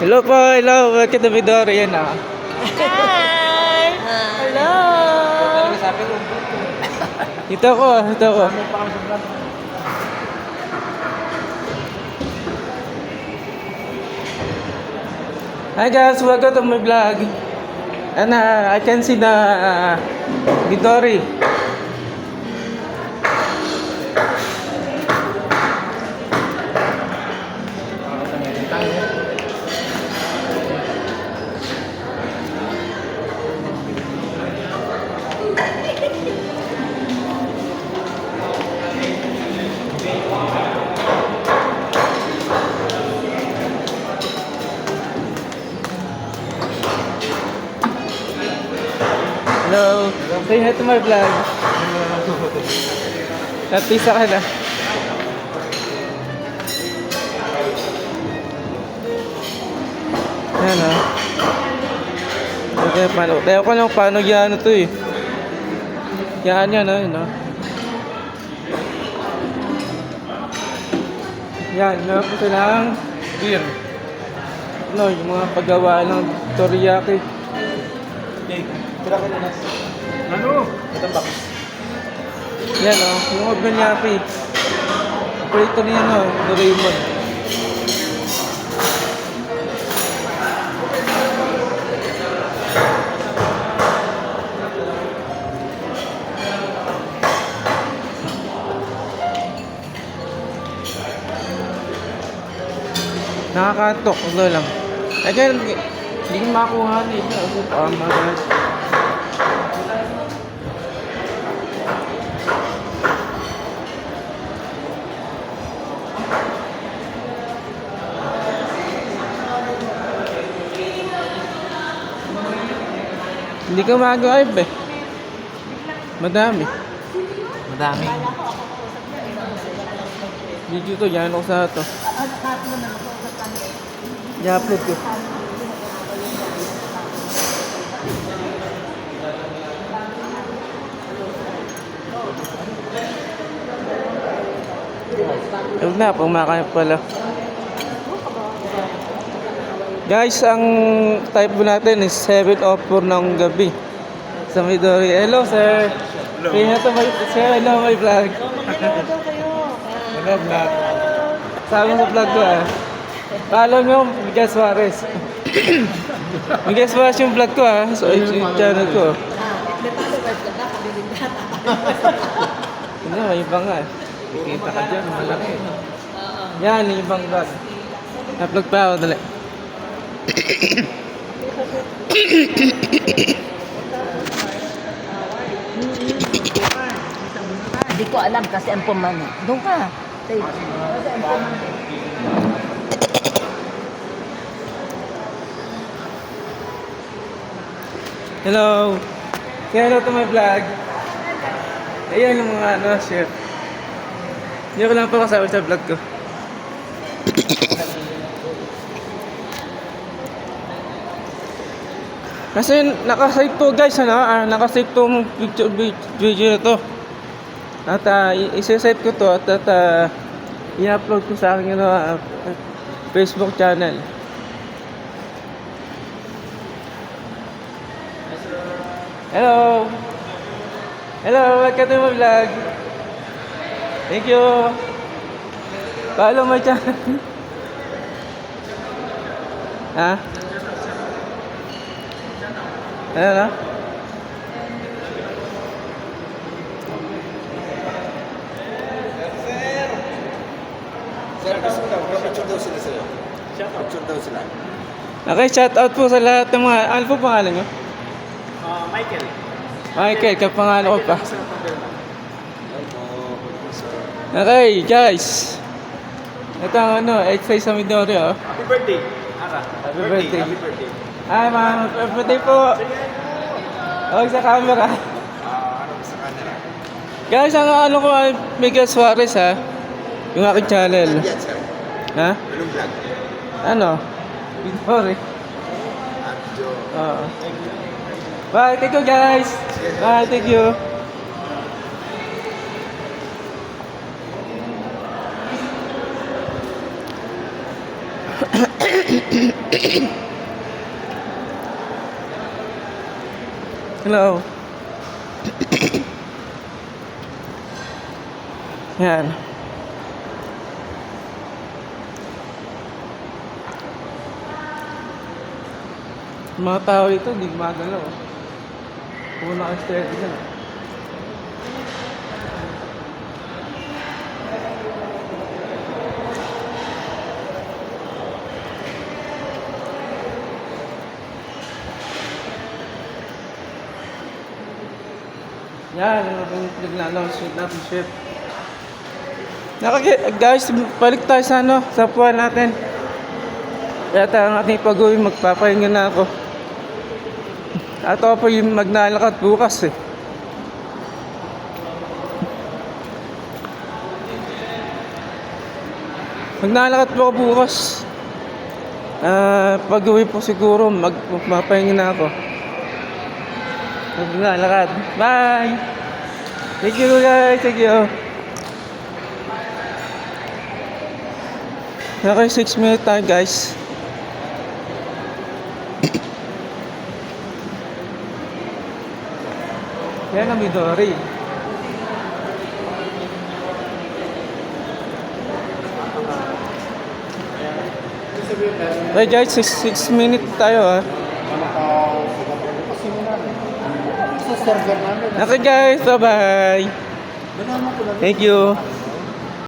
Hello po, hello. Welcome to Midori. Yan ah. Hi! Hello! Ito ko, ito ko. Hi guys, welcome to my vlog. And I can see the Midori. Hello. Say hi to my vlog. Napisa ka na. Ayan o. Okay, paano? Tayo ko lang paano yan ito eh. Yan yan o. Yun, o. Yan, meron po silang beer. Ano, yung mga paggawa ng teriyaki. Ano? Yan o, yung ognanyaki. Operator niya no, Doraemon. Nakakatok, ito lang. Again, hindi ko makakuha na ito. Guys. Hindi ka mag-live eh. Madami. Madami. Video to, yan ako sa to. I-upload ko. Huwag na, pumakaya pala. Guys, ang type po natin is 7:04 ng gabi sa Midori. Hello, sir. Hello. Say hello to my, sir, hello, my vlog. Hello, vlog. Sabi sa vlog ko ah. Follow nyo, Miguel Suarez. Miguel Suarez yung vlog ko ah. So, yung channel ko. Hindi, may iba nga. Kita ka dyan, malaki. Yan, yung ibang vlog. Na-vlog pa ako, dali. Hindi ko alam kasi ang pumano. Doon ka. Kasi ang pumano. Hello. Say hello to my vlog. Ayan yung mga ano, share. Hindi ko lang pa kasama sa vlog ko. Kasi nakasave to guys, ano, nakasave tong video na to. At isa-save ko to at i-upload ko sa aking Facebook channel. Hello! Hello! Welcome to my vlog! Thank you! Follow my channel! Ha? Ano na? Sir, gusto mo daw, picture daw sila sa'yo. Picture daw sila. Okay, shout out po sa lahat ng mga... Ano po pangalan nyo? Michael. Michael, kapangalan ko pa. Okay, guys. Ito ang ano, exercise sa Midori, oh. Happy birthday, Ara. Happy birthday. Happy birthday. Ay, ma'am, happy birthday po. Okay, sa camera. Ano sa kanila? Guys, ang ano ko ay Miguel Suarez, ha? Yung aking channel. Yan, sir. Ha? Anong vlog? Ano? Midori. Adjo. Oo. Bye, thank you guys. Bye, thank you. Hello. Yan. Mga tao dito, di gumagalaw. Kung naka-steady dyan. Yan, yung aking nag-announce natin shit. Guys, balik tayo sa sa puwan natin. Kaya ang ating pag-uwi, magpapahinga na ako. At ako po yung magnalakad bukas eh. Magnalakad po ako bukas. Pag-uwi po siguro, magpapahinga na ako. Maglalakad. Bye! Thank you guys, thank you. Okay, 6 minutes tayo guys. Yan ang Midori. Okay guys, 6 minutes tayo ha. Sa server namin. Okay guys, bye bye. Thank you.